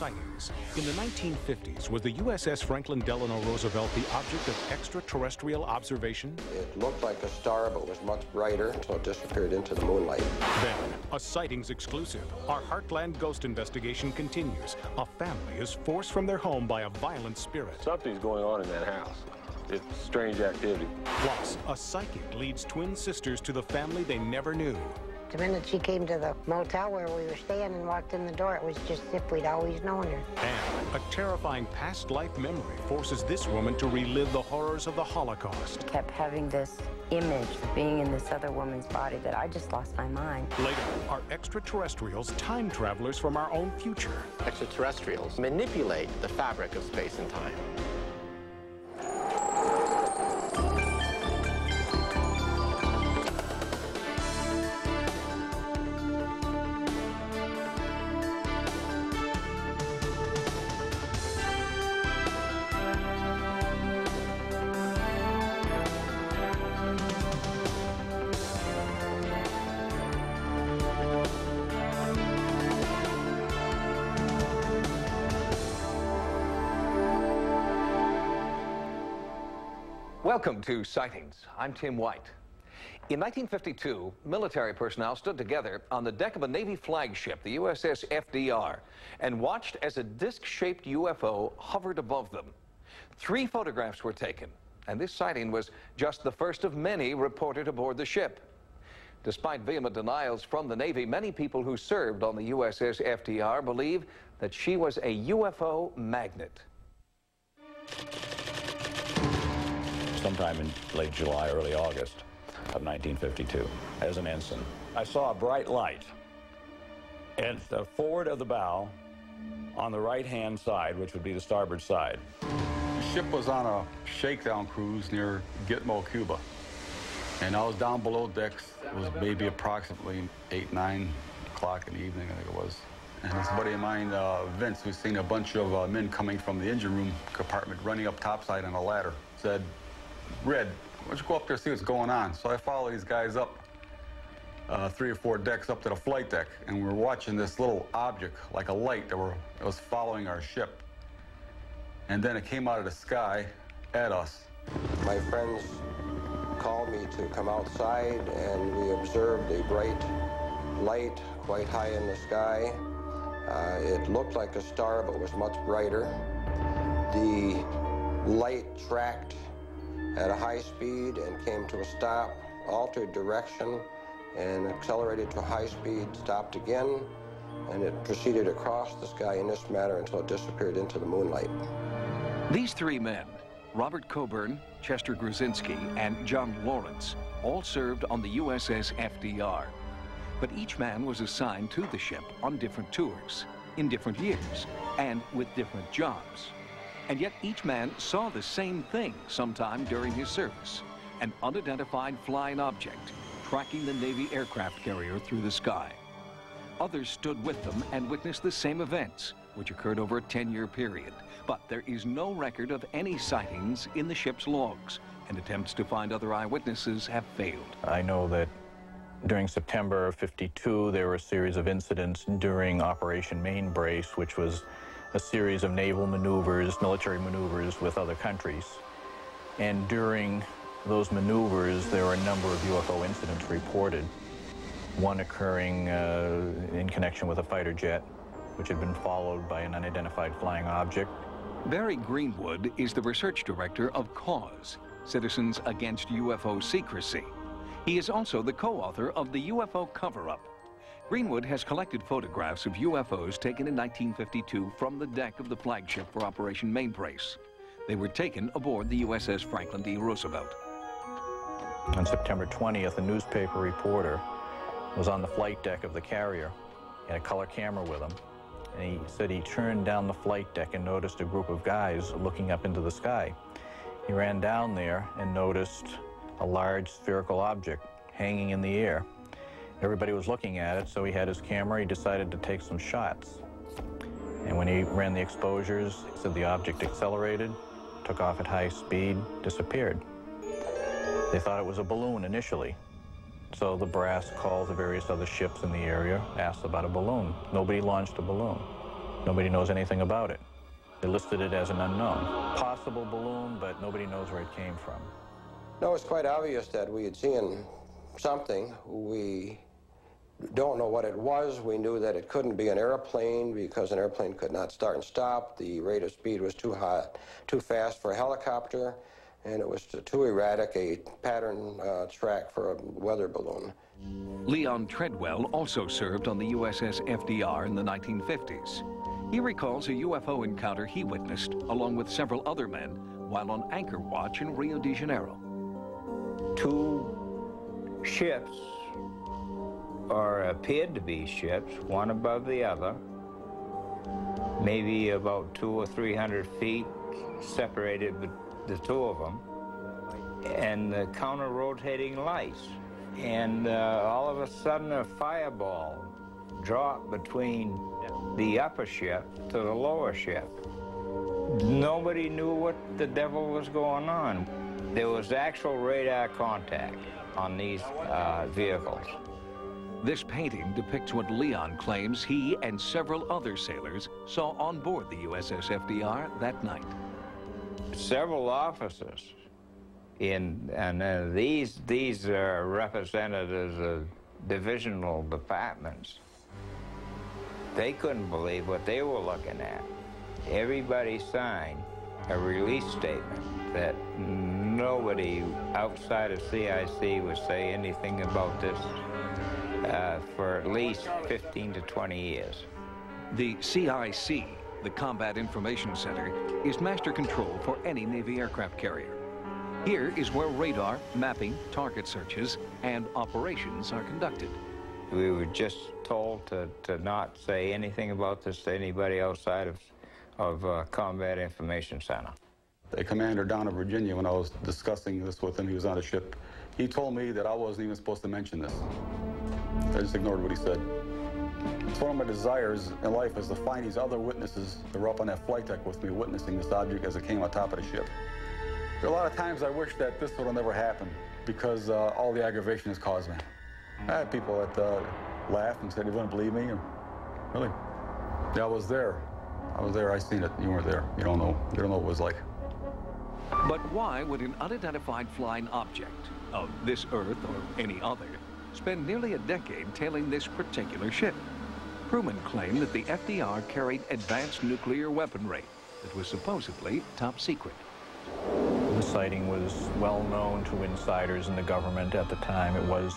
sightings. In the 1950s, was the USS Franklin Delano Roosevelt the object of extraterrestrial observation? It looked like a star, but was much brighter until it disappeared into the moonlight. Then, a sightings exclusive. Our Heartland ghost investigation continues. A family is forced from their home by a violent spirit. Something's going on in that house. It's strange activity. Plus, a psychic leads twin sisters to the family they never knew. The minute she came to the motel where we were staying and walked in the door, it was just as if we'd always known her. And a terrifying past life memory forces this woman to relive the horrors of the Holocaust. I kept having this image of being in this other woman's body that I just lost my mind. Later, are extraterrestrials time travelers from our own future? Extraterrestrials manipulate the fabric of space and time. Welcome to Sightings. I'm Tim White. In 1952, military personnel stood together on the deck of a Navy flagship, the USS FDR, and watched as a disc-shaped UFO hovered above them. 3 photographs were taken, and this sighting was just the first of many reported aboard the ship. Despite vehement denials from the Navy, many people who served on the USS FDR believe that she was a UFO magnet. Sometime in late July, early August of 1952, as an ensign, I saw a bright light at the forward of the bow on the right-hand side, which would be the starboard side. The ship was on a shakedown cruise near Gitmo, Cuba. And I was down below decks. It was maybe approximately 8, 9 o'clock in the evening, I think it was. And this buddy of mine, Vince, who's seen a bunch of men coming from the engine room compartment running up topside on a ladder, said, "Red, why don't you go up there and see what's going on?" So I follow these guys up 3 or 4 decks up to the flight deck, and we're watching this little object, like a light, that was following our ship. And then it came out of the sky at us. My friends called me to come outside, and we observed a bright light quite high in the sky. It looked like a star, but was much brighter. The light tracked at a high speed and came to a stop, altered direction, and accelerated to high speed, stopped again, and it proceeded across the sky in this manner until it disappeared into the moonlight. These 3 men, Robert Coburn, Chester Gruzinski, and John Lawrence, all served on the USS FDR. But each man was assigned to the ship on different tours, in different years, and with different jobs. And yet each man saw the same thing sometime during his service, an unidentified flying object tracking the Navy aircraft carrier through the sky. Others stood with them and witnessed the same events, which occurred over a 10-year period. But there is no record of any sightings in the ship's logs, and attempts to find other eyewitnesses have failed. I know that during September of '52, there were a series of incidents during Operation Main Brace, which was a series of naval maneuvers, military maneuvers with other countries. And during those maneuvers, there were a number of UFO incidents reported. One occurring in connection with a fighter jet, which had been followed by an unidentified flying object. Barry Greenwood is the research director of CAUSE, Citizens Against UFO Secrecy. He is also the co-author of the UFO Cover-Up. Greenwood has collected photographs of UFOs taken in 1952 from the deck of the flagship for Operation Main Brace. They were taken aboard the USS Franklin D. Roosevelt. On September 20th, a newspaper reporter was on the flight deck of the carrier. He had a color camera with him. And he said he turned down the flight deck and noticed a group of guys looking up into the sky. He ran down there and noticed a large spherical object hanging in the air. Everybody was looking at it, so he had his camera. He decided to take some shots. And when he ran the exposures, he said the object accelerated, took off at high speed, disappeared. They thought it was a balloon initially. So the brass called the various other ships in the area, asked about a balloon. Nobody launched a balloon. Nobody knows anything about it. They listed it as an unknown. Possible balloon, but nobody knows where it came from. No, it's quite obvious that we had seen something. We don't know what it was. We knew that it couldn't be an airplane because an airplane could not start and stop. The rate of speed was too fast for a helicopter, and it was too erratic, a pattern track for a weather balloon. Leon Treadwell also served on the USS FDR in the 1950s. He recalls a UFO encounter he witnessed, along with several other men, while on anchor watch in Rio de Janeiro. Two ships, or appeared to be ships, one above the other, maybe about 200 or 300 feet separated the two of them, and the counter-rotating lights. And all of a sudden a fireball dropped between the upper ship to the lower ship. Nobody knew what the devil was going on. There was actual radar contact on these vehicles. This painting depicts what Leon claims he and several other sailors saw on board the USS FDR that night. Several officers and these are representatives of divisional departments. They couldn't believe what they were looking at. Everybody signed a release statement that nobody outside of CIC would say anything about this for at least 15 to 20 years. The CIC, the Combat Information Center, is master control for any Navy aircraft carrier. Here is where radar, mapping, target searches, and operations are conducted. We were just told to not say anything about this to anybody outside of Combat Information Center. The commander down in Virginia, when I was discussing this with him, he was on a ship, he told me that I wasn't even supposed to mention this. I just ignored what he said. It's one of my desires in life is to find these other witnesses that were up on that flight deck with me witnessing this object as it came on top of the ship. There are a lot of times I wish that this would have never happened because all the aggravation has caused me. I had people that laughed and said they wouldn't believe me. And really? Yeah, I was there. I seen it. You weren't there. You don't know. You don't know what it was like. But why would an unidentified flying object of this Earth or any other spend nearly a decade tailing this particular ship? Crewmen claim that the FDR carried advanced nuclear weaponry that was supposedly top secret. The sighting was well known to insiders in the government at the time. It was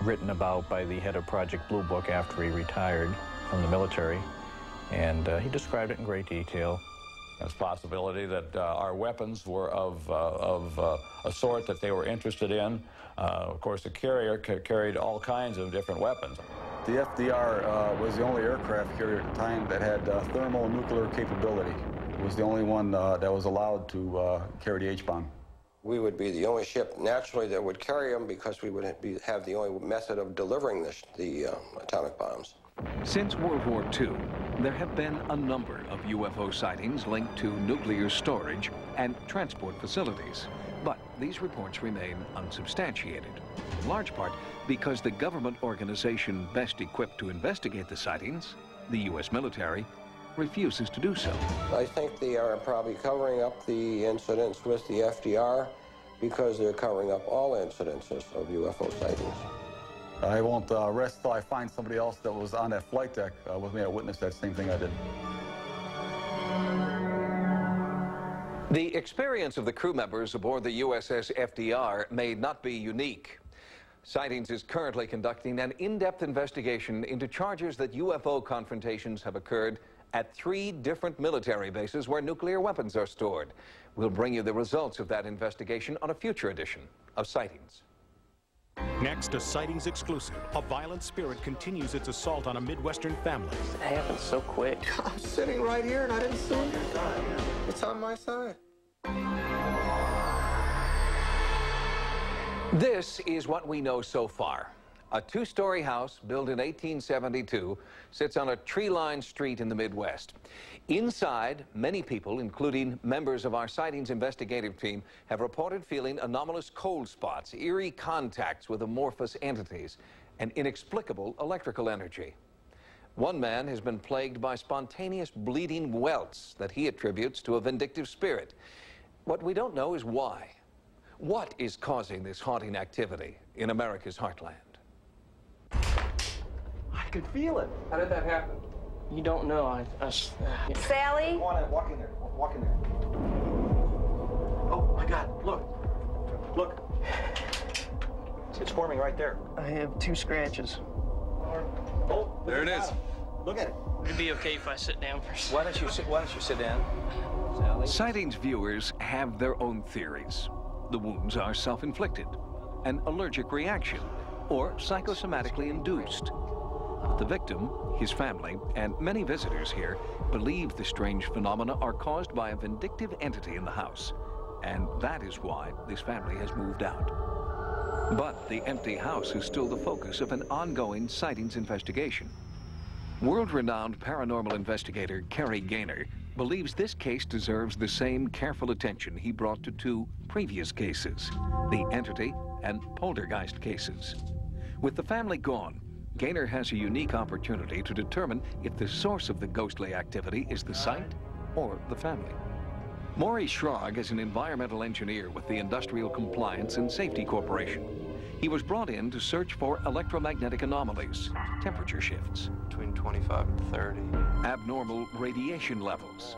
written about by the head of Project Blue Book after he retired from the military, and he described it in great detail. There's a possibility that our weapons were of a sort that they were interested in. Of course, the carrier carried all kinds of different weapons. The FDR was the only aircraft carrier at the time that had thermonuclear capability. It was the only one that was allowed to carry the H-bomb. We would be the only ship, naturally, that would carry them because we would have the only method of delivering the atomic bombs. Since World War II, there have been a number of UFO sightings linked to nuclear storage and transport facilities. But these reports remain unsubstantiated, in large part because the government organization best equipped to investigate the sightings, the U.S. military, refuses to do so. I think they are probably covering up the incidents with the FDR because they're covering up all incidences of UFO sightings. I won't rest till I find somebody else that was on that flight deck with me to witness that same thing I did. The experience of the crew members aboard the USS FDR may not be unique. Sightings is currently conducting an in-depth investigation into charges that UFO confrontations have occurred at 3 different military bases where nuclear weapons are stored. We'll bring you the results of that investigation on a future edition of Sightings. Next, a Sightings exclusive. A violent spirit continues its assault on a Midwestern family. It happened so quick. I'm sitting right here and I didn't see it. It's on my side. This is what we know so far. A 2-story house built in 1872 sits on a tree-lined street in the Midwest. Inside, many people, including members of our Sightings investigative team, have reported feeling anomalous cold spots, eerie contacts with amorphous entities, and inexplicable electrical energy. One man has been plagued by spontaneous bleeding welts that he attributes to a vindictive spirit. What we don't know is why. What is causing this haunting activity in America's heartland? I could feel it. How did that happen? You don't know. Sally? Walk in there. Walk in there. Oh, my God. Look. Look. It's forming right there. I have 2 scratches. Oh, there it is. Look at it. Would it be okay if I sit down for a second? Why don't you sit down, Sally? Sightings viewers have their own theories. The wounds are self-inflicted, an allergic reaction, or psychosomatically induced. The victim, his family, and many visitors here believe the strange phenomena are caused by a vindictive entity in the house, and that is why this family has moved out. But the empty house is still the focus of an ongoing sightings investigation. World-renowned paranormal investigator Kerry Gaynor believes this case deserves the same careful attention he brought to 2 previous cases, the entity and poltergeist cases. With the family gone, Gaynor has a unique opportunity to determine if the source of the ghostly activity is the site or the family. Maurice Schrag is an environmental engineer with the Industrial Compliance and Safety Corporation. He was brought in to search for electromagnetic anomalies, temperature shifts, between 25 and 30, abnormal radiation levels,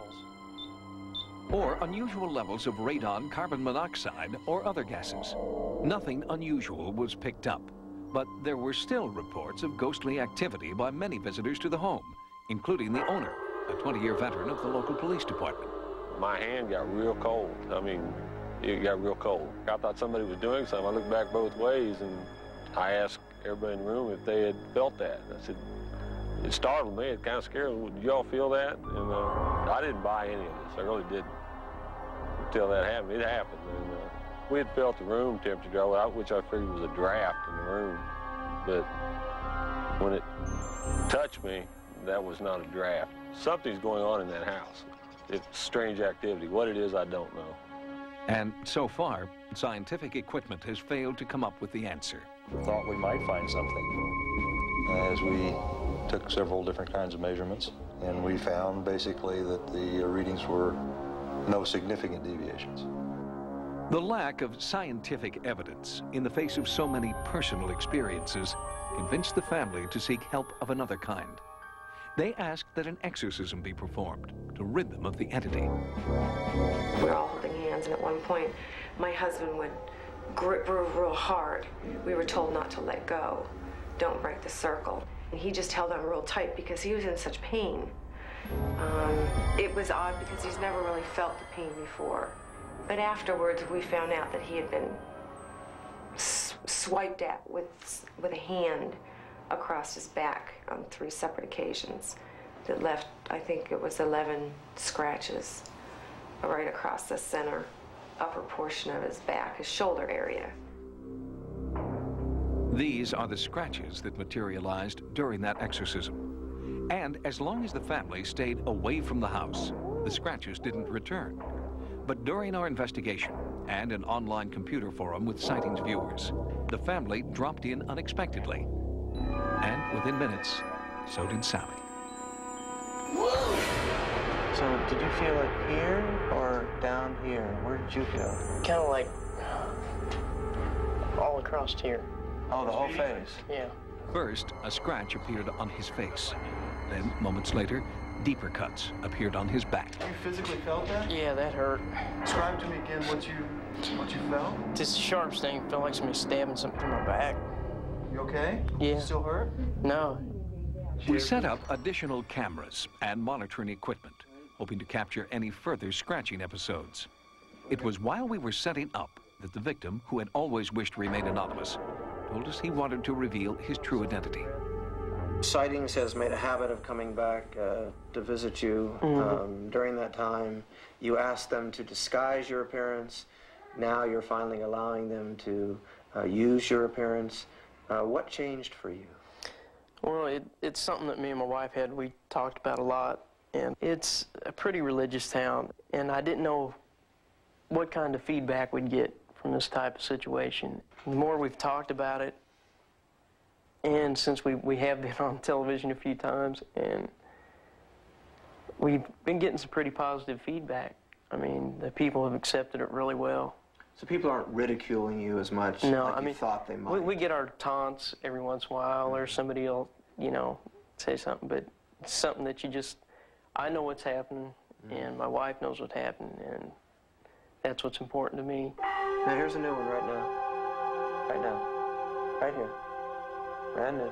or unusual levels of radon, carbon monoxide, or other gases. Nothing unusual was picked up, but there were still reports of ghostly activity by many visitors to the home, including the owner, a 20-year veteran of the local police department. My hand got real cold. I mean, it got real cold. I thought somebody was doing something. I looked back both ways, and I asked everybody in the room if they had felt that. I said, it startled me. It kind of scared me. Did y'all feel that? And I didn't buy any of this. I really didn't. Until that happened. It happened. And we had felt the room temperature, which I figured was a draft in the room. But when it touched me, that was not a draft. Something's going on in that house. It's strange activity. What it is, I don't know. And so far, scientific equipment has failed to come up with the answer. We thought we might find something as we took several different kinds of measurements, and we found basically that the readings were no significant deviations. The lack of scientific evidence in the face of so many personal experiences convinced the family to seek help of another kind. They asked that an exorcism be performed to rid them of the entity. We were all holding hands, and at one point, my husband would grip real hard. We were told not to let go. Don't break the circle. And he just held on real tight because he was in such pain. It was odd because he's never really felt the pain before. But afterwards, we found out that he had been swiped at with a hand across his back on 3 separate occasions that left, I think it was 11 scratches right across the center upper portion of his back, his shoulder area. These are the scratches that materialized during that exorcism. And as long as the family stayed away from the house, the scratches didn't return. But during our investigation and an online computer forum with Sightings viewers, the family dropped in unexpectedly. And within minutes, so did Sally. Whoa! So did you feel it here or down here? Where did you feel it? Kind of like all across here. Oh, the whole face? Yeah. First, a scratch appeared on his face. Then, moments later, deeper cuts appeared on his back. You physically felt that? Yeah, that hurt. Describe to me again what you felt? This sharp sting felt like somebody stabbing something in my back. You okay? Yeah. You still hurt? No. We set up additional cameras and monitoring equipment, hoping to capture any further scratching episodes. It was while we were setting up that the victim, who had always wished to remain anonymous, told us he wanted to reveal his true identity. Sightings has made a habit of coming back to visit you. During that time, you asked them to disguise your appearance. Now you're finally allowing them to use your appearance. What changed for you? Well, it's something that me and my wife we talked about a lot. And it's a pretty religious town. And I didn't know what kind of feedback we'd get from this type of situation. The more we've talked about it, And since we have been on television a few times, and we've been getting some pretty positive feedback. I mean, the people have accepted it really well. So people aren't ridiculing you as much like you thought they might? We get our taunts every once in a while, or somebody will, you know, say something, but it's something that you just, I know what's happening, and my wife knows what's happening, and that's what's important to me. Now here's a new one right now. Right now. Right here. Brand new.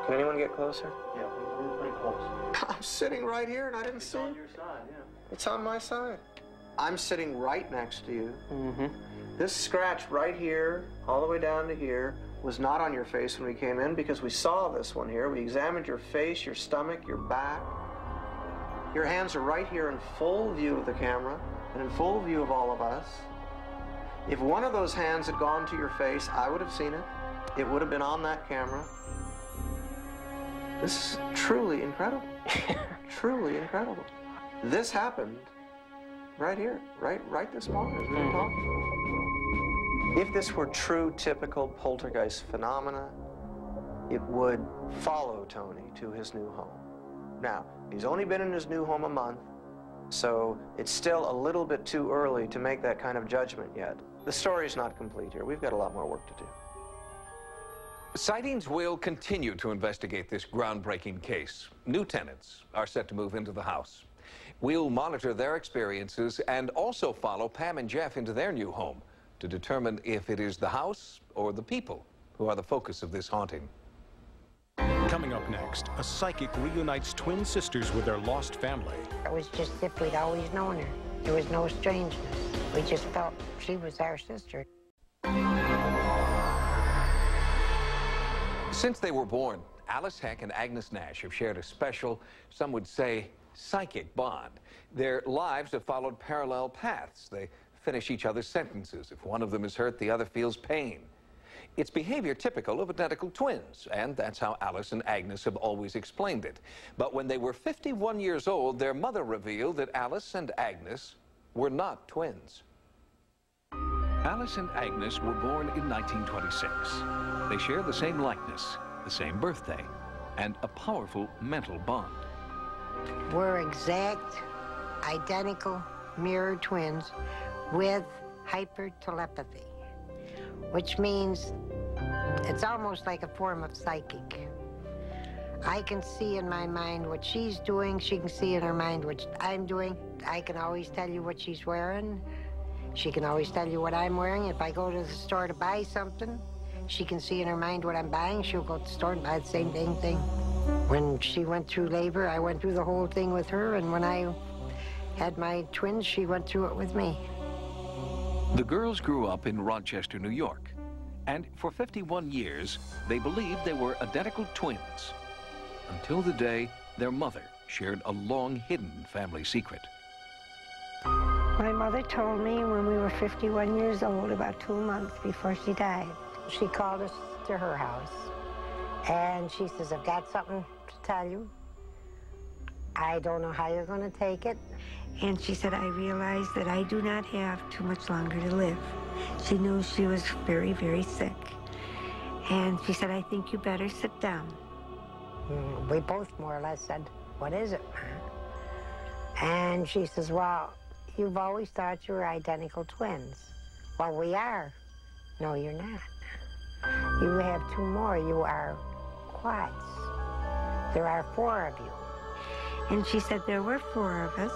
Can anyone get closer? Yeah, we're pretty close. I'm sitting right here and I didn't see it. It's on your side, yeah. It's on my side. I'm sitting right next to you. Mm-hmm. This scratch right here, all the way down to here, was not on your face when we came in because we saw this one here. We examined your face, your stomach, your back. Your hands are right here in full view of the camera and in full view of all of us. If one of those hands had gone to your face, I would have seen it. It would have been on that camera. This is truly incredible. Truly incredible. This happened right here, right this moment as we were talking. If this were true, typical poltergeist phenomena, it would follow Tony to his new home. Now, he's only been in his new home a month, so it's still a little bit too early to make that kind of judgment yet. The story's not complete here. We've got a lot more work to do. Sightings will continue to investigate this groundbreaking case. New tenants are set to move into the house. We'll monitor their experiences and also follow Pam and Jeff into their new home to determine if it is the house or the people who are the focus of this haunting. Coming up next, a psychic reunites twin sisters with their lost family. It was just as if we'd always known her. There was no strangeness. We just felt she was our sister. Since they were born, Alice Heck and Agnes Nash have shared a special, some would say, psychic bond. Their lives have followed parallel paths. They finish each other's sentences. If one of them is hurt, the other feels pain. It's behavior typical of identical twins, and that's how Alice and Agnes have always explained it. But when they were 51 years old, their mother revealed that Alice and Agnes were not twins. Alice and Agnes were born in 1926. They share the same likeness, the same birthday, and a powerful mental bond. We're exact, identical, mirror twins with hypertelepathy, which means it's almost like a form of psychic. I can see in my mind what she's doing. She can see in her mind what I'm doing. I can always tell you what she's wearing. She can always tell you what I'm wearing. If I go to the store to buy something, she can see in her mind what I'm buying. She'll go to the store and buy the same dang thing. When she went through labor, I went through the whole thing with her, and when I had my twins, she went through it with me. The girls grew up in Rochester, New York, and for 51 years, they believed they were identical twins, until the day their mother shared a long-hidden family secret. My mother told me when we were 51 years old, about 2 months before she died. She called us to her house, and she says, I've got something to tell you. I don't know how you're going to take it. And she said, I realized that I do not have too much longer to live. She knew she was very, very sick. And she said, I think you better sit down. We both more or less said, what is it, Ma? And she says, well, you've always thought you were identical twins. Well, we are. No, you're not. You have 2 more. You are quads. There are 4 of you. And she said there were 4 of us,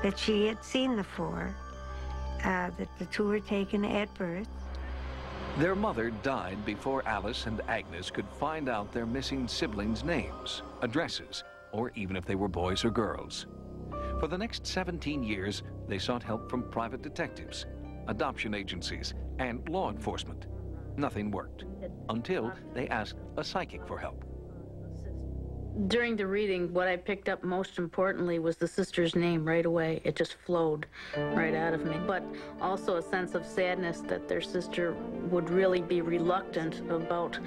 that she had seen the 4, that the 2 were taken at birth. Their mother died before Alice and Agnes could find out their missing siblings' names, addresses, or even if they were boys or girls. For the next 17 years, they sought help from private detectives, adoption agencies, and law enforcement. Nothing worked, until they asked a psychic for help. During the reading, what I picked up most importantly was the sister's name right away. It just flowed right out of me. But also a sense of sadness that their sister would really be reluctant about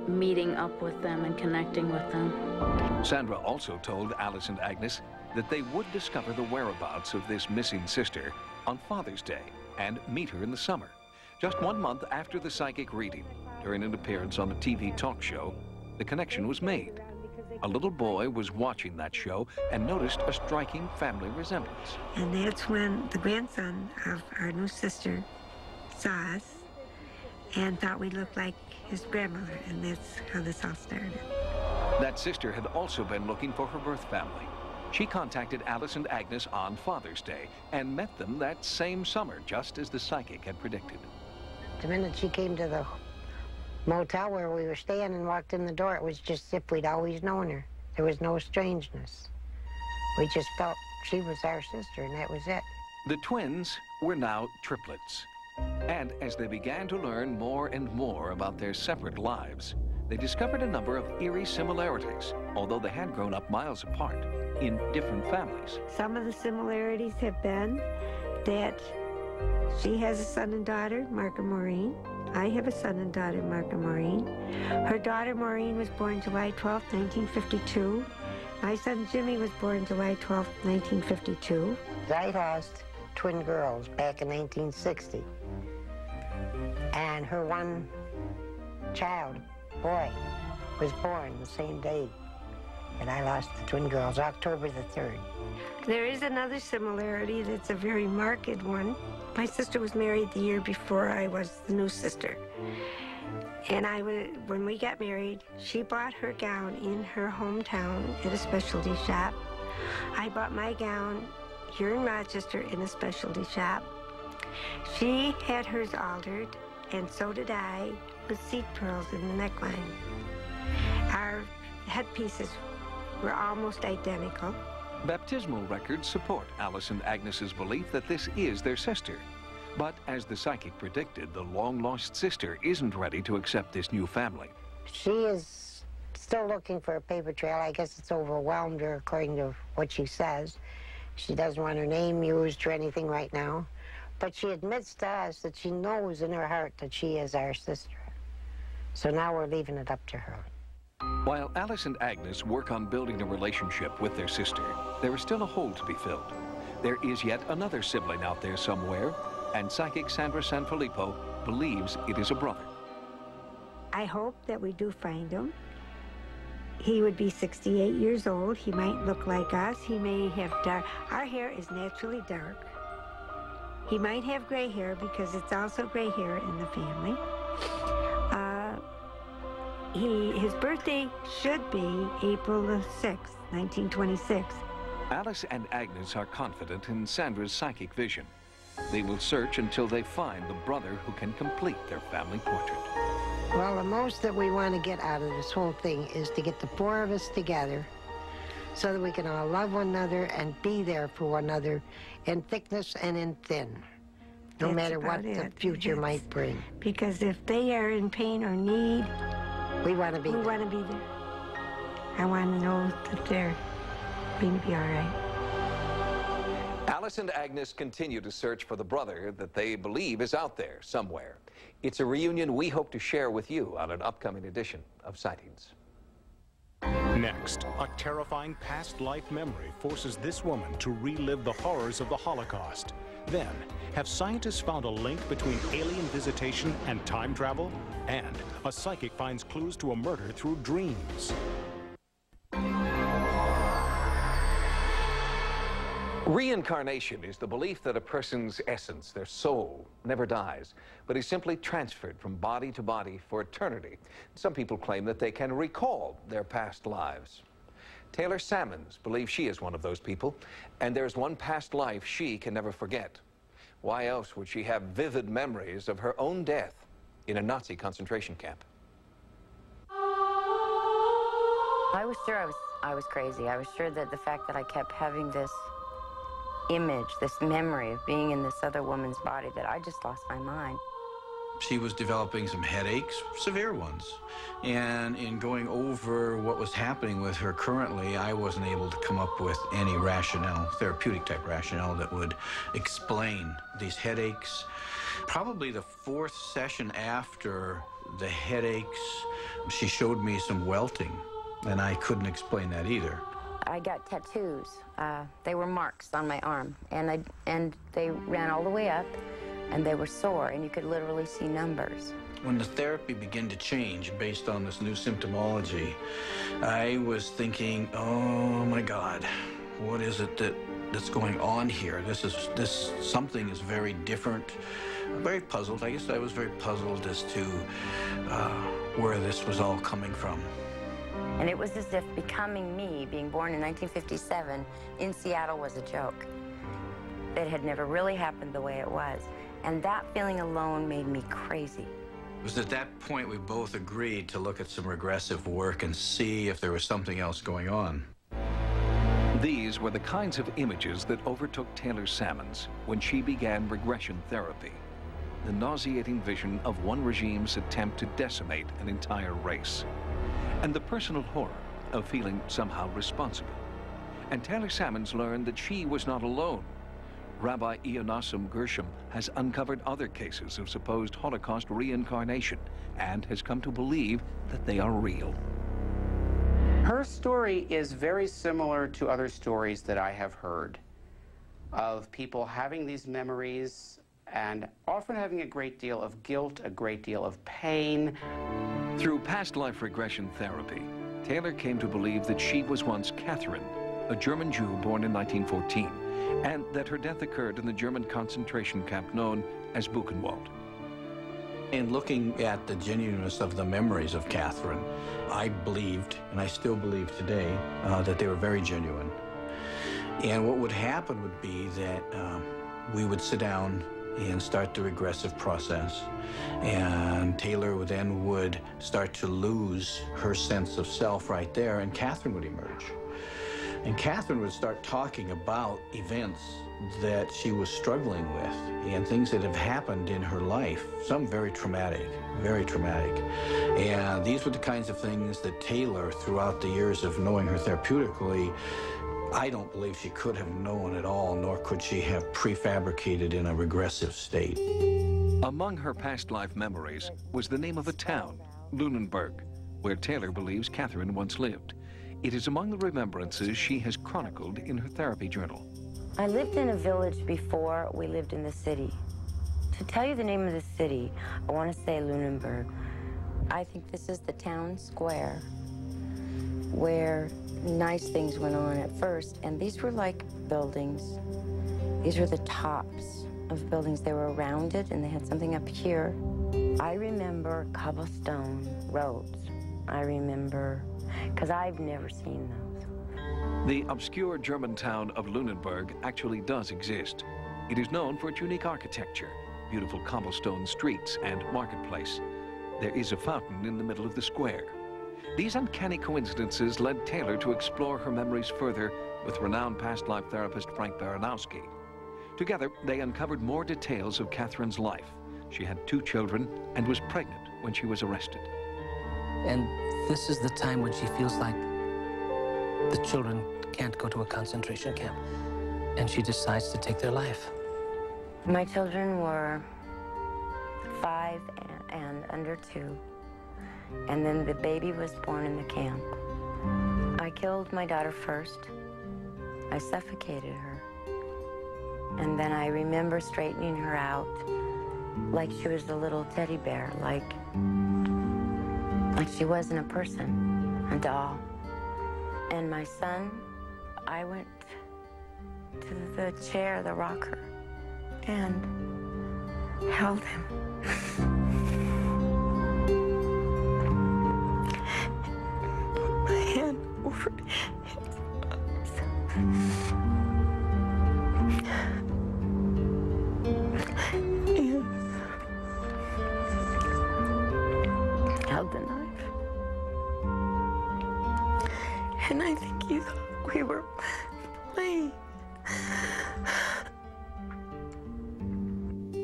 meeting up with them and connecting with them. Sandra also told Alice and Agnes that they would discover the whereabouts of this missing sister on Father's Day and meet her in the summer. Just 1 month after the psychic reading, during an appearance on a TV talk show, the connection was made. A little boy was watching that show and noticed a striking family resemblance. And that's when the grandson of our new sister saw us and thought we looked like his grandmother, and that's how this all started. That sister had also been looking for her birth family. She contacted Alice and Agnes on Father's Day and met them that same summer, just as the psychic had predicted. The minute she came to the motel where we were staying and walked in the door, it was just as if we'd always known her. There was no strangeness. We just felt she was our sister, and that was it. The twins were now triplets. And as they began to learn more and more about their separate lives, they discovered a number of eerie similarities, although they had grown up miles apart in different families. Some of the similarities have been that she has a son and daughter, Mark and Maureen. I have a son and daughter, Mark and Maureen. Her daughter, Maureen, was born July 12, 1952. My son, Jimmy, was born July 12, 1952. I lost twin girls back in 1960. And her one child, boy, was born the same day that I lost the twin girls, October the 3rd. There is another similarity that's a very marked one. My sister was married the year before I was the new sister. And when we got married, she bought her gown in her hometown at a specialty shop. I bought my gown here in Rochester in a specialty shop. She had hers altered, and so did I, with seat pearls in the neckline. Our headpieces were almost identical. Baptismal records support Alice and Agnes's belief that this is their sister. But as the psychic predicted, the long-lost sister isn't ready to accept this new family. She is still looking for a paper trail. I guess it's overwhelmed her, according to what she says. She doesn't want her name used or anything right now. But she admits to us that she knows in her heart that she is our sister. So now we're leaving it up to her. While Alice and Agnes work on building a relationship with their sister, there is still a hole to be filled. There is yet another sibling out there somewhere, and psychic Sandra Sanfilippo believes it is a brother. I hope that we do find him. He would be 68 years old. He might look like us. He may have dark. Our hair is naturally dark. He might have gray hair because it's also gray hair in the family. His birthday should be April the 6th, 1926. Alice and Agnes are confident in Sandra's psychic vision. They will search until they find the brother who can complete their family portrait. Well, the most that we want to get out of this whole thing is to get the four of us together so that we can all love one another and be there for one another in thickness and in thin, no matter what the future might bring. Because if they are in pain or need, we want to be there. We want to be there. I want to know that they're going to be all right. Alice and Agnes continue to search for the brother that they believe is out there somewhere. It's a reunion we hope to share with you on an upcoming edition of Sightings. Next, a terrifying past life memory forces this woman to relive the horrors of the Holocaust. Then, have scientists found a link between alien visitation and time travel? And a psychic finds clues to a murder through dreams. Reincarnation is the belief that a person's essence, their soul, never dies, but is simply transferred from body to body for eternity. Some people claim that they can recall their past lives. Taylor Sammons believes she is one of those people, and there's one past life she can never forget. Why else would she have vivid memories of her own death in a Nazi concentration camp? I was sure I was crazy. I was sure that the fact that I kept having this image, this memory of being in this other woman's body, that I just lost my mind. She was developing some headaches, severe ones. And in going over what was happening with her currently, I wasn't able to come up with any rationale, therapeutic type rationale, that would explain these headaches. Probably the fourth session after the headaches, she showed me some welting, and I couldn't explain that either. I got tattoos. They were marks on my arm, and they ran all the way up, and they were sore, and you could literally see numbers. When the therapy began to change based on this new symptomology, I was thinking, oh my God, what is it that's going on here? Something is very different. I'm very puzzled. I guess I was very puzzled as to where this was all coming from. And it was as if becoming me, being born in 1957 in Seattle, was a joke. That had never really happened the way it was. And that feeling alone made me crazy. It was at that point we both agreed to look at some regressive work and see if there was something else going on. These were the kinds of images that overtook Taylor Sammons when she began regression therapy. The nauseating vision of one regime's attempt to decimate an entire race. And the personal horror of feeling somehow responsible. And Taylor Sammons learned that she was not alone. Rabbi Ionasim Gershom has uncovered other cases of supposed Holocaust reincarnation and has come to believe that they are real. Her story is very similar to other stories that I have heard of people having these memories and often having a great deal of guilt, a great deal of pain. Through past life regression therapy, Taylor came to believe that she was once Catherine, a German Jew born in 1914, and that her death occurred in the German concentration camp known as Buchenwald. In looking at the genuineness of the memories of Catherine, I believed, and I still believe today, that they were very genuine. And what would happen would be that we would sit down and start the regressive process, and Taylor would start to lose her sense of self right there, and Catherine would emerge. And Catherine would start talking about events that she was struggling with and things that have happened in her life, some very traumatic, very traumatic. And these were the kinds of things that Taylor, throughout the years of knowing her therapeutically, I don't believe she could have known at all, nor could she have prefabricated in a regressive state. Among her past life memories was the name of a town, Lunenburg, where Taylor believes Catherine once lived. It is among the remembrances she has chronicled in her therapy journal. I lived in a village before we lived in the city. To tell you the name of the city, I want to say Lunenburg. I think this is the town square where nice things went on at first, and these were like buildings. These were the tops of buildings. They were rounded and they had something up here. I remember cobblestone roads. I remember, because I've never seen those. The obscure German town of Lunenburg actually does exist. It is known for its unique architecture, beautiful cobblestone streets, and marketplace. There is a fountain in the middle of the square. These uncanny coincidences led Taylor to explore her memories further with renowned past life therapist Frank Baranowski. Together, they uncovered more details of Catherine's life. She had 2 children and was pregnant when she was arrested. And this is the time when she feels like the children can't go to a concentration camp, and she decides to take their life. My children were 5 and under 2, and then the baby was born in the camp. I killed my daughter first. I suffocated her. And then I remember straightening her out like she was a little teddy bear, like she wasn't a person, a doll. And my son, I went to the chair, the rocker, and held him. Put my hand over his eyes. Held the knife. And I think he thought we were playing.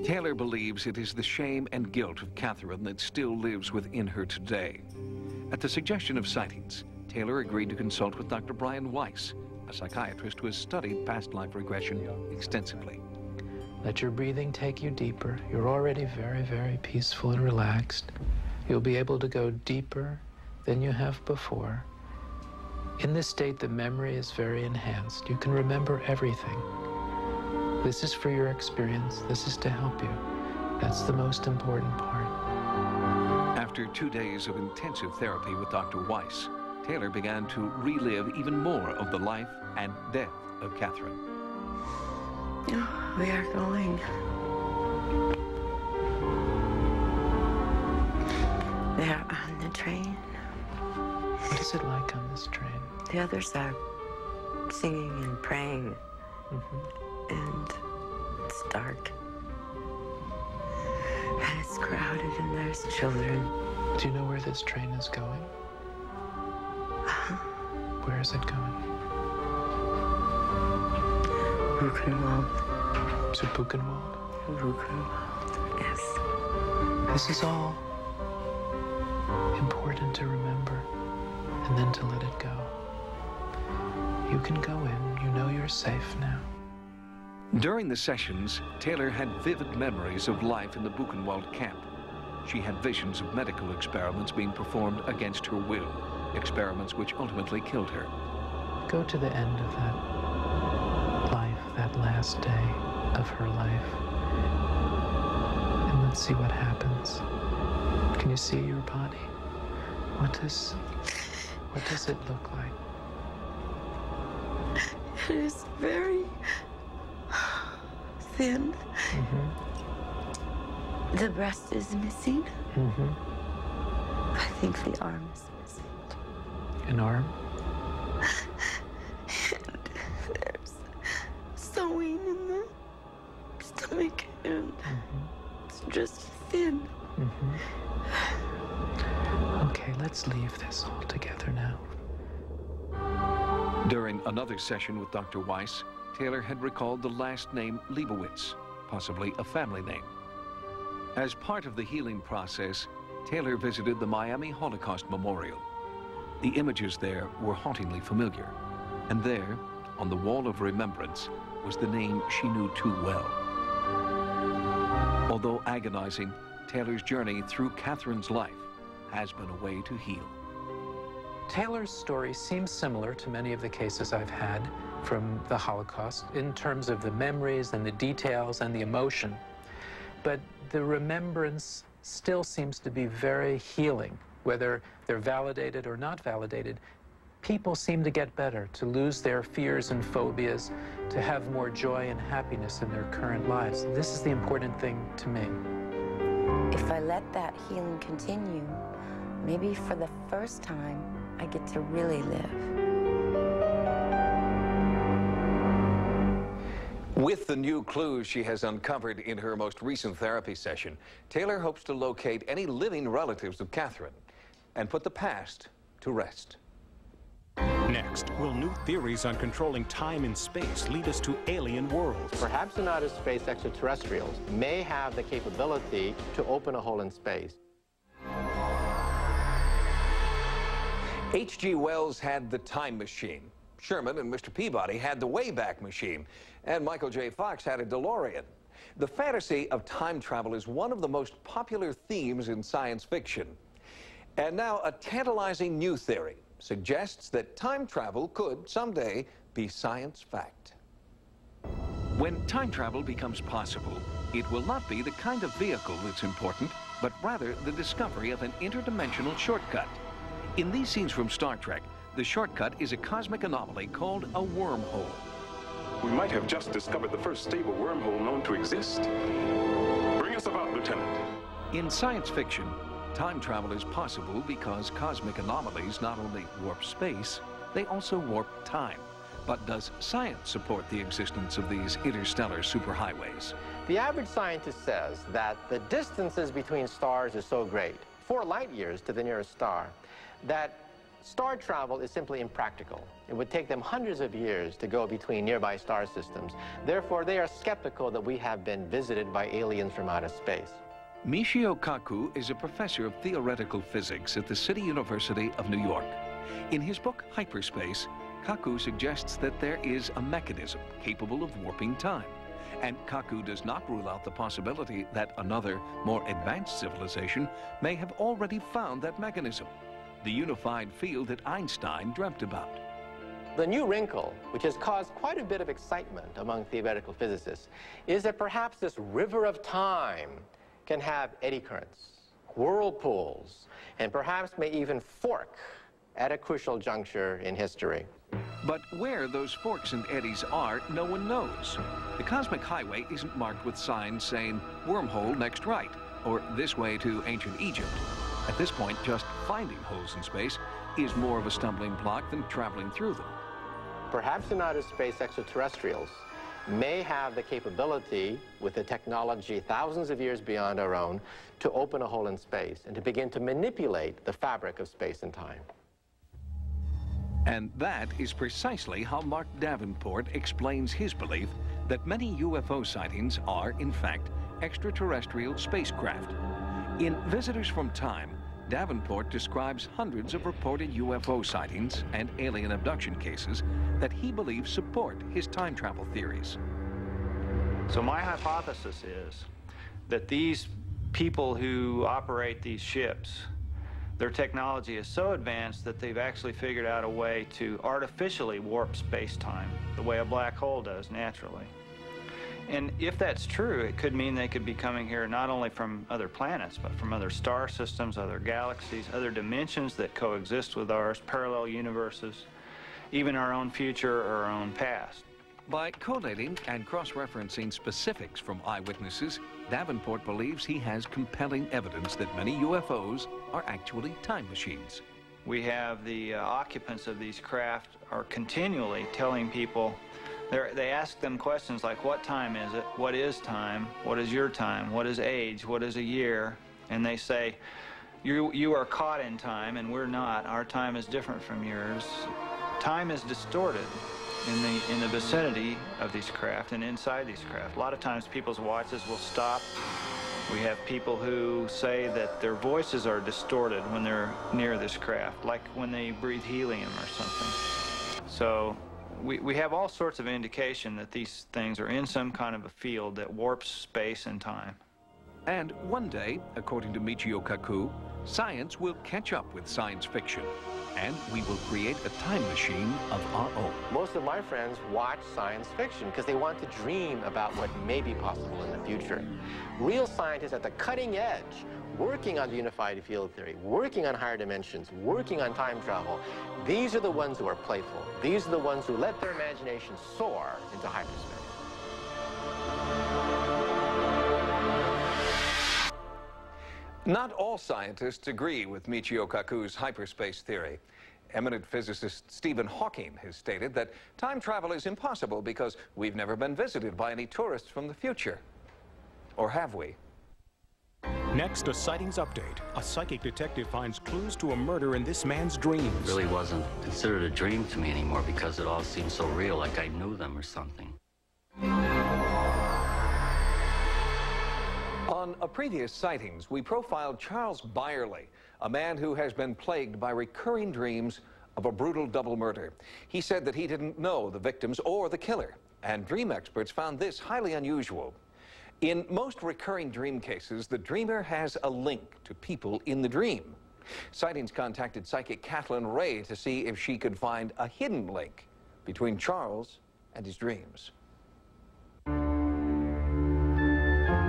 Taylor believes it is the shame and guilt of Catherine that still lives within her today. At the suggestion of Sightings, Taylor agreed to consult with Dr. Brian Weiss, a psychiatrist who has studied past life regression extensively. Let your breathing take you deeper. You're already very, very peaceful and relaxed. You'll be able to go deeper than you have before. In this state, the memory is very enhanced. You can remember everything. This is for your experience. This is to help you. That's the most important part. After 2 days of intensive therapy with Dr. Weiss, Taylor began to relive even more of the life and death of Catherine. We are going. They're on the train. What is it like on this train? The others are singing and praying. And it's dark. And it's crowded and there's children. Do you know where this train is going? Where is it going? Buchenwald. To Buchenwald? Buchenwald, yes. This is all important to remember and then to let it go. You can go in. You know you're safe now. During the sessions, Taylor had vivid memories of life in the Buchenwald camp. She had visions of medical experiments being performed against her will, experiments which ultimately killed her. Go to the end of that life, that last day of her life, and let's see what happens. Can you see your body? What does it look like? It is very thin. The breast is missing. I think the arm is missing. An arm? And there's sewing in the stomach, and it's just thin. Okay, let's leave this all together now. During another session with Dr. Weiss, Taylor had recalled the last name Leibowitz, possibly a family name. As part of the healing process, Taylor visited the Miami Holocaust Memorial. The images there were hauntingly familiar, and there, on the wall of remembrance, was the name she knew too well. Although agonizing, Taylor's journey through Catherine's life has been a way to heal. Taylor's story seems similar to many of the cases I've had from the Holocaust in terms of the memories and the details and the emotion. But the remembrance still seems to be very healing, whether they're validated or not validated. People seem to get better, to lose their fears and phobias, to have more joy and happiness in their current lives. This is the important thing to me. If I let that healing continue, maybe for the first time, I get to really live. With the new clues she has uncovered in her most recent therapy session, Taylor hopes to locate any living relatives of Catherine and put the past to rest. Next, will new theories on controlling time and space lead us to alien worlds? Perhaps in outer space, extraterrestrials may have the capability to open a hole in space. H.G. Wells had the time machine. Sherman and Mr. Peabody had the Wayback Machine. And Michael J. Fox had a DeLorean. The fantasy of time travel is one of the most popular themes in science fiction. And now a tantalizing new theory suggests that time travel could someday be science fact. When time travel becomes possible, it will not be the kind of vehicle that's important, but rather the discovery of an interdimensional shortcut. In these scenes from Star Trek, the shortcut is a cosmic anomaly called a wormhole. We might have just discovered the first stable wormhole known to exist. Bring us about, Lieutenant. In science fiction, time travel is possible because cosmic anomalies not only warp space, they also warp time. But does science support the existence of these interstellar superhighways? The average scientist says that the distances between stars is so great, 4 light years to the nearest star, that star travel is simply impractical. It would take them hundreds of years to go between nearby star systems. Therefore, they are skeptical that we have been visited by aliens from outer space. Michio Kaku is a professor of theoretical physics at the City University of New York. In his book, Hyperspace, Kaku suggests that there is a mechanism capable of warping time. And Kaku does not rule out the possibility that another, more advanced civilization may have already found that mechanism, the unified field that Einstein dreamt about. The new wrinkle, which has caused quite a bit of excitement among theoretical physicists, is that perhaps this river of time can have eddy currents. whirlpools, and perhaps may even fork at a crucial juncture in history. But where those forks and eddies are, no one knows. The cosmic highway isn't marked with signs saying, wormhole next right, or this way to ancient Egypt. At this point, just finding holes in space is more of a stumbling block than traveling through them. Perhaps in outer space, extraterrestrials may have the capability, with a technology thousands of years beyond our own, to open a hole in space and to begin to manipulate the fabric of space and time. And that is precisely how Mark Davenport explains his belief that many UFO sightings are, in fact, extraterrestrial spacecraft. In Visitors from Time, Davenport describes hundreds of reported UFO sightings and alien abduction cases that he believes support his time travel theories. So my hypothesis is that these people who operate these ships, their technology is so advanced that they've actually figured out a way to artificially warp space-time, the way a black hole does naturally. And if that's true, it could mean they could be coming here not only from other planets, but from other star systems, other galaxies, other dimensions that coexist with ours, parallel universes, even our own future or our own past. By collating and cross-referencing specifics from eyewitnesses, Davenport believes he has compelling evidence that many UFOs are actually time machines. We have the occupants of these craft are continually telling people, they ask them questions like, what time is it? What is time? What is your time? What is age? What is a year? And they say, you are caught in time and we're not. Our time is different from yours. Time is distorted in the vicinity of these craft and inside these craft. A lot of times people's watches will stop. We have people who say that their voices are distorted when they're near this craft, like when they breathe helium or something. So we have all sorts of indication that these things are in some kind of a field that warps space and time. And one day, according to Michio Kaku, science will catch up with science fiction, and we will create a time machine of our own. Most of my friends watch science fiction because they want to dream about what may be possible in the future. Real scientists at the cutting edge, working on the unified field theory, working on higher dimensions, working on time travel, these are the ones who are playful. These are the ones who let their imagination soar into hyperspace. Not all scientists agree with Michio Kaku's hyperspace theory. Eminent physicist Stephen Hawking has stated that time travel is impossible because we've never been visited by any tourists from the future. Or have we? Next, a sightings update. A psychic detective finds clues to a murder in this man's dreams. It really wasn't considered a dream to me anymore because it all seemed so real, like I knew them or something. On a previous Sightings, we profiled Charles Byerly, a man who has been plagued by recurring dreams of a brutal double murder. He said that he didn't know the victims or the killer, and dream experts found this highly unusual. In most recurring dream cases, the dreamer has a link to people in the dream. Sightings contacted psychic Kathleen Ray to see if she could find a hidden link between Charles and his dreams.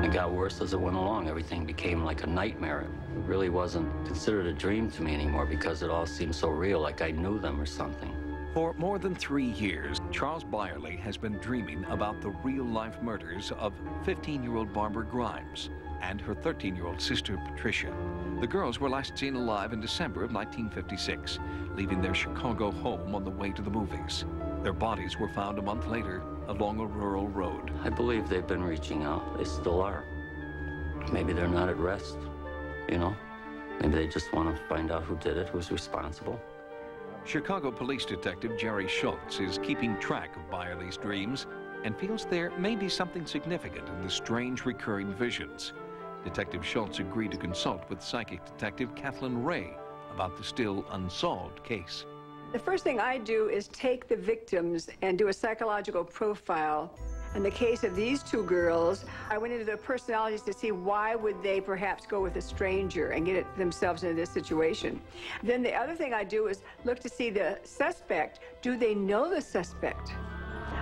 It got worse as it went along. Everything became like a nightmare. It really wasn't considered a dream to me anymore because it all seemed so real, like I knew them or something. For more than 3 years, Charles Byerly has been dreaming about the real-life murders of 15-year-old Barbara Grimes and her 13-year-old sister, Patricia. The girls were last seen alive in December of 1956, leaving their Chicago home on the way to the movies. Their bodies were found a month later along a rural road. I believe they've been reaching out. They still are. Maybe they're not at rest, you know? Maybe they just want to find out who did it, who's responsible. Chicago police detective Jerry Schultz is keeping track of Byerly's dreams and feels there may be something significant in the strange recurring visions. Detective Schultz agreed to consult with psychic detective Kathleen Ray about the still unsolved case. The first thing I do is take the victims and do a psychological profile. In the case of these two girls, I went into their personalities to see why would they perhaps go with a stranger and get themselves into this situation. Then the other thing I do is look to see the suspect. Do they know the suspect?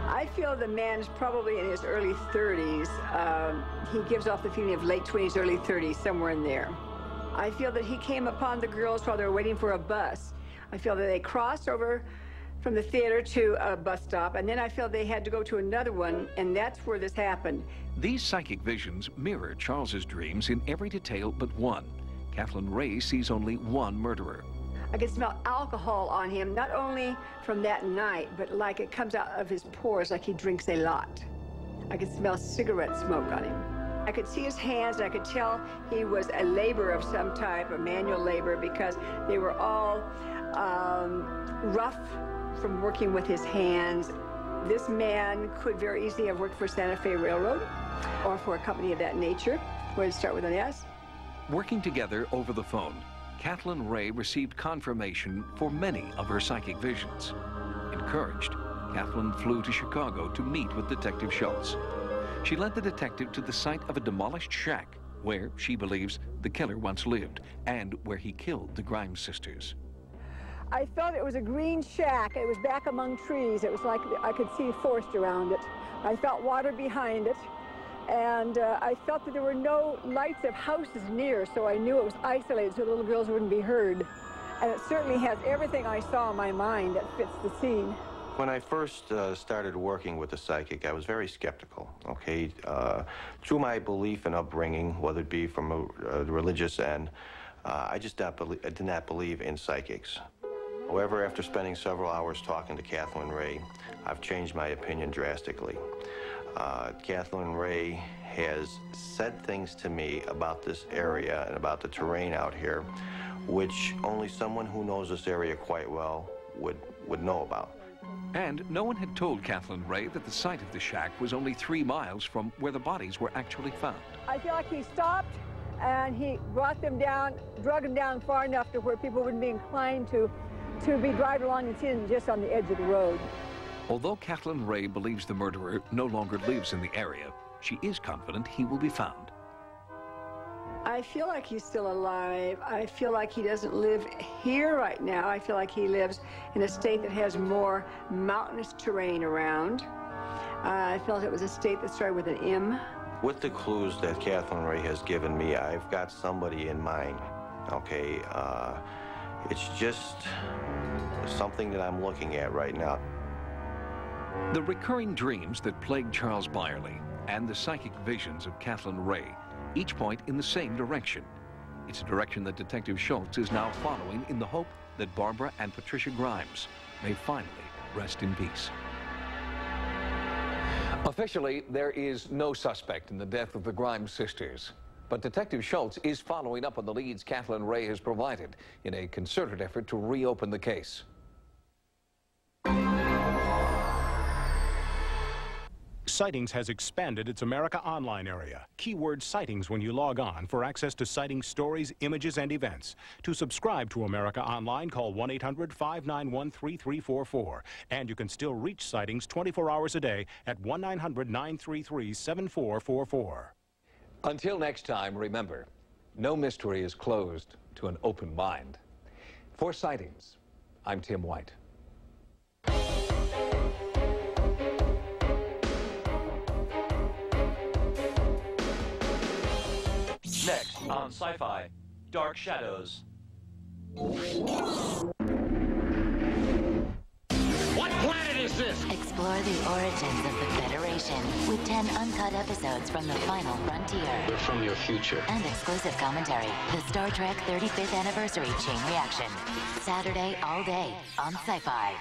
I feel the man is probably in his early 30s. He gives off the feeling of late 20s, early 30s, somewhere in there. I feel that he came upon the girls while they were waiting for a bus. I feel that they crossed over from the theater to a bus stop, and then I feel they had to go to another one, and that's where this happened. These psychic visions mirror Charles's dreams in every detail but one. Kathleen Ray sees only one murderer. I could smell alcohol on him, not only from that night, but like it comes out of his pores, like he drinks a lot. I could smell cigarette smoke on him. I could see his hands, and I could tell he was a laborer of some type, a manual laborer, because they were all rough from working with his hands. This man could very easily have worked for Santa Fe Railroad or for a company of that nature. Where did it start with an S? Working together over the phone, Kathleen Ray received confirmation for many of her psychic visions. Encouraged, Kathleen flew to Chicago to meet with Detective Schultz. She led the detective to the site of a demolished shack where she believes the killer once lived and where he killed the Grimes sisters. I felt it was a green shack. It was back among trees. It was like I could see forest around it. I felt water behind it. And I felt that there were no lights of houses near, so I knew it was isolated so the little girls wouldn't be heard. And it certainly has everything I saw in my mind that fits the scene. When I first started working with the psychic, I was very skeptical, okay? Through my belief and upbringing, whether it be from a religious end, I did not believe in psychics. However, after spending several hours talking to Kathleen Ray, I've changed my opinion drastically. Kathleen Ray has said things to me about this area and about the terrain out here, which only someone who knows this area quite well would know about. And no one had told Kathleen Ray that the site of the shack was only 3 miles from where the bodies were actually found. I feel like he stopped and he brought them down, drug them down far enough to where people wouldn't be inclined to be driving along and seeing just on the edge of the road. Although Kathleen Ray believes the murderer no longer lives in the area, she is confident he will be found. I feel like he's still alive. I feel like he doesn't live here right now. I feel like he lives in a state that has more mountainous terrain around. I felt it was a state that started with an M. With the clues that Kathleen Ray has given me, I've got somebody in mind, okay? It's just something that I'm looking at right now. The recurring dreams that plagued Charles Byerly and the psychic visions of Kathleen Ray each point in the same direction. It's a direction that Detective Schultz is now following in the hope that Barbara and Patricia Grimes may finally rest in peace. Officially, there is no suspect in the death of the Grimes sisters. But Detective Schultz is following up on the leads Kathleen Ray has provided in a concerted effort to reopen the case. Sightings has expanded its America Online area. Keyword Sightings when you log on for access to Sightings stories, images, and events. To subscribe to America Online, call 1-800-591-3344. And you can still reach Sightings 24 hours a day at 1-900-933-7444. Until next time, remember, no mystery is closed to an open mind. For Sightings, I'm Tim White. Next on Sci-Fi, Dark Shadows. What planet is this? Explore the origins of the Federation with 10 uncut episodes from the final frontier. We're from your future. And exclusive commentary. The Star Trek 35th Anniversary Chain Reaction. Saturday all day on Sci-Fi.